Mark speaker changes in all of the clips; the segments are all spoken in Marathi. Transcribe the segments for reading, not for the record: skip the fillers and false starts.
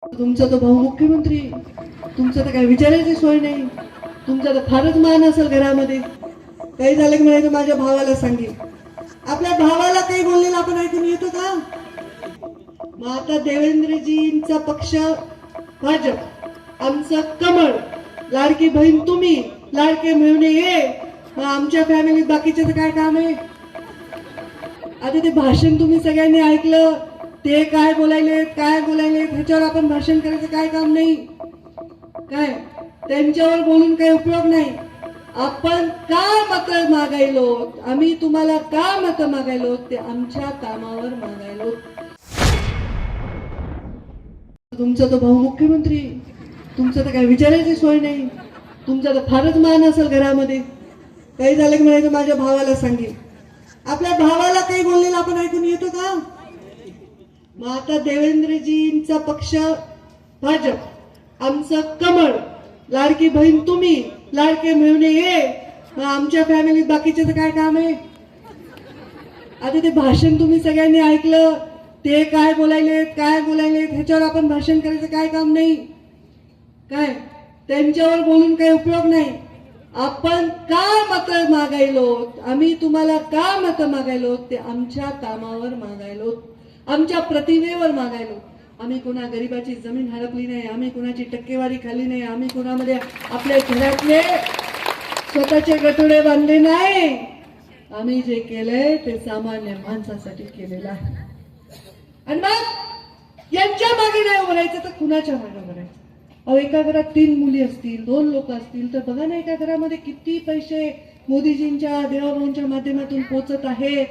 Speaker 1: तुमचा तो भाऊ मुख्यमंत्री, तुमचं तर काही विचारायची सोय नाही. तुमचा तर फारच मान असेल घरामध्ये. काही झालं की म्हणायचं माझ्या भावाला सांगेल. आपल्या भावाला काही बोललेलं आपण ऐकून येतो का? मग आता देवेंद्रजींचा पक्ष भाजप, आमचं कमळ, लाडकी बहीण तुम्ही, लाडके मिळवणे ये. मग आमच्या फॅमिलीत बाकीचं काय काम आहे? आता ते भाषण तुम्ही सगळ्यांनी ऐकलं, ते काय बोलायलेत ह्याच्यावर आपण भाषण करायचं काय काम नाही. काय त्यांच्यावर बोलून काही उपयोग नाही. आपण का मतं मागायलो, आम्ही तुम्हाला का मतं मागायलो, ते आमच्या कामावर मागायलो. तुमचा तो भाऊ मुख्यमंत्री, तुमचं तर काही विचारायची सोय नाही. तुमचा तर फारच मान असेल घरामध्ये. काही झालं की म्हणायचं माझ्या भावाला सांगेल. आपल्या भावाला काही बोललेलं आपण ऐकून येतो का? मग आता देवेंद्रजींचा पक्ष भाजप, आमचं कमळ, लाडकी बहीण तुम्ही, लाडके मिळवणे ये. मग आमच्या फॅमिलीत बाकीचं काय काम आहे? आता ते भाषण तुम्ही सगळ्यांनी ऐकलं, ते काय बोलायलेत ह्याच्यावर आपण भाषण करायचं काय काम नाही. काय त्यांच्यावर बोलून काही उपयोग नाही. आपण का मतं मागायलो, आम्ही तुम्हाला का मतं मागायलो, ते आमच्या कामावर मागायलो, आमच्या प्रतिमेवर मागायलो. आम्ही कोणा गरीबाची जमीन हडपली नाही, आम्ही कोणाची टक्केवारी खाली नाही, आम्ही कोणामध्ये आपल्या घरातले स्वतःचे गठोडे बांधले नाही. आम्ही जे केलंय ते सामान्य माणसासाठी केलेलं आहे. आणि मग यांच्या मागे नाही उभं राहायचं तर कुणाच्या मागे उभं राहायचं? अहो, एका घरात 3 मुली असतील, 2 लोक असतील तर बघा ना, एका घरामध्ये किती पैसे मोदीजींच्या देवाभाऊंच्या माध्यमातून पोहोचत आहेत.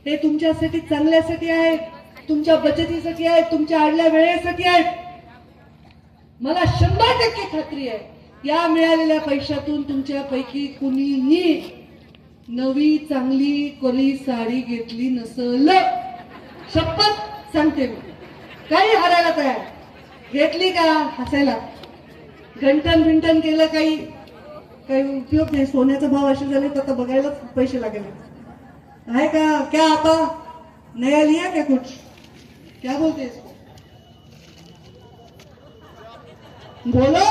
Speaker 1: हे तुमच्यासाठी चांगल्यासाठी आहे, तुमच्या बचतीसाठी आहे, तुमच्या आडल्या वेळेसाठी आहे. मला 100% खात्री आहे, या मिळालेल्या पैशातून तुमच्यापैकी कुणीही नवी चांगली कोरी साडी घेतली नसल. शपथ सांगते मी, काही हरायला तयार. घेतली का हसायला, घंटन केलं, काही उपयोग नाही. सोन्याचा भाव असे झाले तर आता बघायलाच पैसे लागले आहे का? क्या आपा नया लिया क्या कुछ? क्या बोलते इसको? बोलो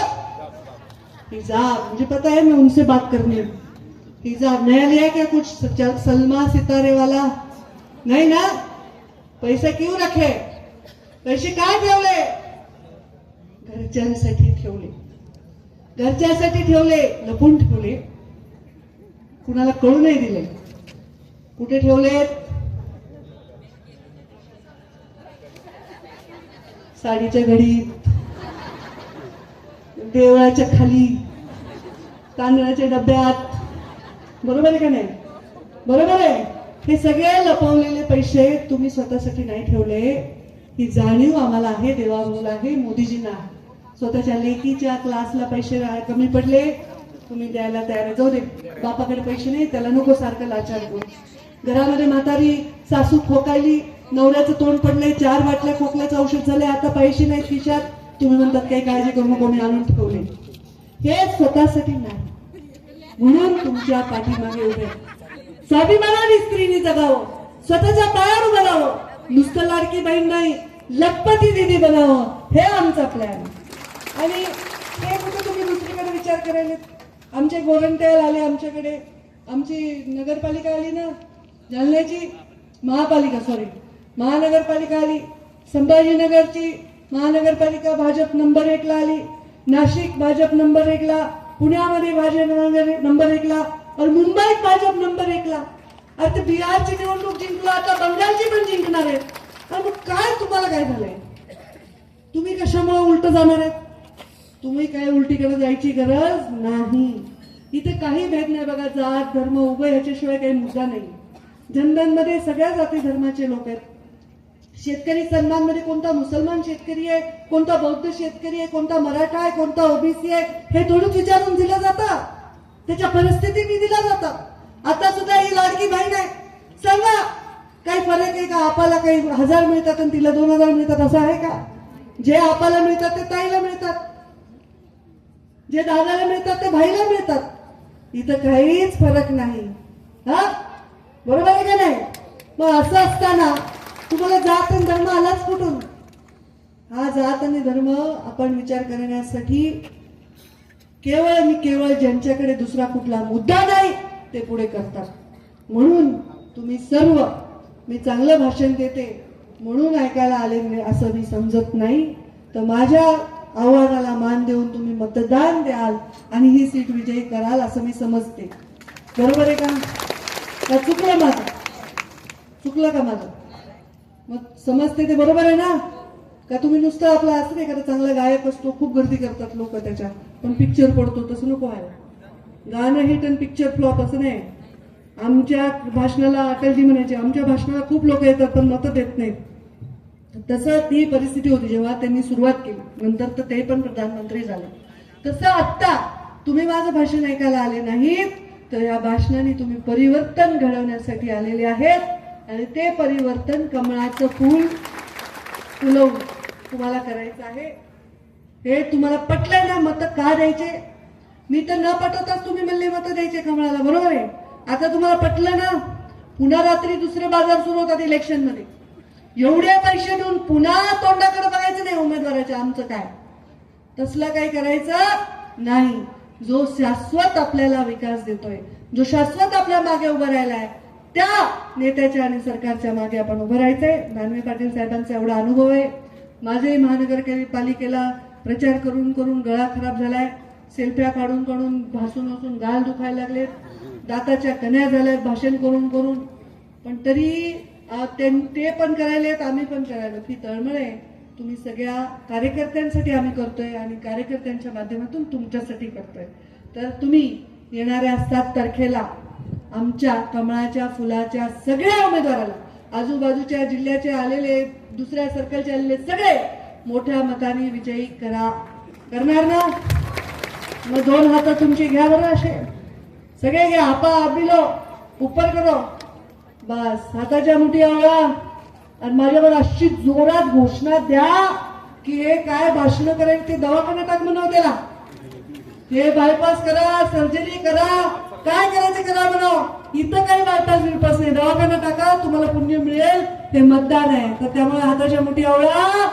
Speaker 1: हिजाब, मुझे पता है मैं उनसे बात करनी है. हिजाब नया लिया क्या कुछ? सलमा सितारे वाला नहीं ना? पैसे क्यों रखे? पैसे काय ठेवले? घरच्यांसाठी ठेवले, लपून ठेवले, कुणाला कळू नाही दिले. कुठे ठेवले? साडीच्या घडीत, देवळाच्या खाली, तांदळाच्या डब्यात. बरोबर आहे का नाही? बरोबर आहे. हे सगळे लपवलेले पैसे तुम्ही स्वतःसाठी नाही ठेवले. ही जाणीव आम्हाला आहे, देवाभाऊला आहे, मोदीजींना आहे. स्वतःच्या लेकीच्या क्लासला पैसे कमी पडले, तुम्ही द्यायला तयार आहे. जाऊ दे, बापाकडे पैसे नाही, त्याला नको सारखं लाचार करू. घरामध्ये म्हातारी सासू खोकायली, नवऱ्याचं तोंड पडलंय, 4 बाटल्या खोकल्याचं औषध झालंय, आता पैसे नाहीत खिशात. तुम्ही म्हणतात काही काळजी करू, कोणी आणून ठेवले. हे स्वतःसाठी नाही, म्हणून तुमच्या पाठीमागे उभे. स्वाभिमानाने स्त्रीने जगावं, स्वतःच्या पायावर उभं राहावं. नुसतं लाडकी बहीण नाही, लखपती दिदी बनावं, हे आमचा प्लॅन. आणि हे कुठे तुम्ही दुसरीकडे विचार करायला? आमचे गोरंट्याल आले आमच्याकडे, आमची नगरपालिका आली ना, जालन्याची महानगरपालिका आली, संभाजीनगरची महानगरपालिका भाजप नंबर 1 ला आली, नाशिक भाजप नंबर 1 ला, पुण्यामध्ये भाजप नंबर 1 ला, और मुंबईत भाजप नंबर 1 ला. अरे बिहारची निवडणूक जिंकलो, आता बंगालची पण जिंकणार आहे. आणि मग काय तुम्हाला काय झालंय? तुम्ही कशामुळे उलट जाणार आहेत? तुम्ही काय उलटीकडे जायची गरज नाही. इथे काही भेद नाही बघा, जात धर्म उभय ह्याच्याशिवाय काही मुद्दा नाही. जनधनमध्ये सगळ्या जाती धर्माचे लोक आहेत. शेतकरी सन्मानमध्ये कोणता मुसलमान शेतकरी आहे, कोणता बौद्ध शेतकरी आहे, कोणता मराठा आहे, कोणता ओबीसी आहे, हे थोडंच विचारून दिलं जातं. त्याच्या परिस्थितीने दिला जातं. आता सुद्धा ही लाडकी बहीण आहे, सांगा काही फरक आहे का? आपाला काही 1000 मिळतात आणि तिला 2000 मिळतात असं आहे का? जे आपाला मिळतात ते ताईला मिळतात, जे दादाला मिळतात ते भाईला मिळतात. इथं काहीच फरक नाही. हा, बरोबर आहे का नाही? मग असं असताना तुम्हाला जात आणि धर्म आलाच कुठून? हा जात आणि धर्म आपण विचार करण्यासाठी केवळ ज्यांच्याकडे दुसरा कुठला मुद्दा नाही ते पुढे करतात. म्हणून तुम्ही सर्व मी चांगलं भाषण देते म्हणून ऐकायला आले असं मी समजत नाही. तर माझ्या आव्हानाला मान देऊन तुम्ही मतदान द्याल आणि ही सीट विजयी कराल असं मी समजते. बरोबर आहे का चुकलं माझं? चुकलं का माझं? मग समजते ते बरोबर आहे ना? का तुम्ही नुसतं आपला असं एखादा चांगला गायक असतो खूप गर्दी करतात लोक त्याच्या पण पिक्चर पडतो तसं नको आहे. गाणं हिट आणि पिक्चर फ्लॉप असं नाही. आमच्या भाषणाला अटलजी म्हणायचे आमच्या भाषणाला खूप लोक येतात पण मतं देत नाहीत. तसं ती परिस्थिती होती जेव्हा त्यांनी सुरुवात केली. नंतर तर ते पण प्रधानमंत्री झाले. तसं आत्ता तुम्ही माझं भाषण ऐकायला आले नाहीत तर या भाषणाने तुम्ही परिवर्तन घडवण्यासाठी आलेले आहेत आणि ते परिवर्तन कमळाचं फूल फुलवून तुम्हाला करायचं आहे. हे तुम्हाला पटलंय ना? मतं का द्यायचे? मी तर न पटवताच तुम्ही म्हणले मतं द्यायचे कमळाला. बरोबर आहे. आता तुम्हाला पटलं ना? पुन्हा रात्री दुसरे बाजार सुरू होतात इलेक्शन मध्ये. एवढे पैसे देऊन पुन्हा तोंडाकडे बघायचं नाही उमेदवाराच्या. आमचं काय तसलं काही करायचं नाही. जो शाश्वत आपल्याला विकास देतोय, जो शाश्वत आपल्या मागे उभं राहिलाय त्या नेत्याच्या आणि सरकारच्या मागे आपण उभं राहायचंय. दानवे पाटील साहेबांचा एवढा अनुभव आहे. माझे महानगरपालिकेला प्रचार करून करून गळा खराब झालाय. सेल्फ्या काढून काढून भासून भासून गाल दुखायला लागलेत. दाताच्या कण्या झाल्यात भाषण करून करून. पण तरी ते पण करायलेत आम्ही पण करायला. ही तळमळ आहे तुम्ही सगळ्या कार्यकर्त्यांसाठी आम्ही करतोय आणि कार्यकर्त्यांच्या माध्यमातून तुमच्यासाठी करतोय. तर तुम्ही येणाऱ्या 7 तारखेला आमच्या कमळाच्या फुलाच्या सगळ्या उमेदवाराला आजूबाजूच्या जिल्ह्याचे आलेले दुसऱ्या सर्कलचे आलेले सगळे मोठ्या मताने विजयी करा. करणार ना? मग 2 हात तुमची घ्या बरं असे सगळे घ्या. आपा आबिलो उपर करो बस हाताच्या मुठी आवळा आणि माझ्यावर अशी जोरात घोषणा द्या की हे काय भाषण करायचं ते दवाखान्यात टाक म्हणावं त्याला. हे बायपास करा सर्जरी करा काय करायचं करा म्हणावं. इथं काही बायपास बिरपास नाही. दवाखान्यात टाका तुम्हाला पुण्य मिळेल. हे मतदान आहे. तर त्यामुळे हाताच्या मुठी आवळा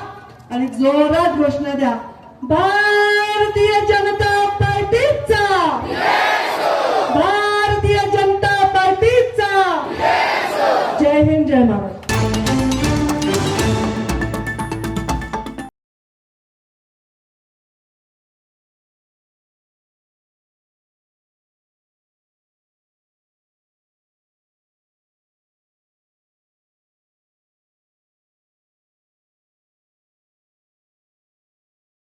Speaker 1: आणि जोरात घोषणा द्या भारतीय जनता पार्टीचा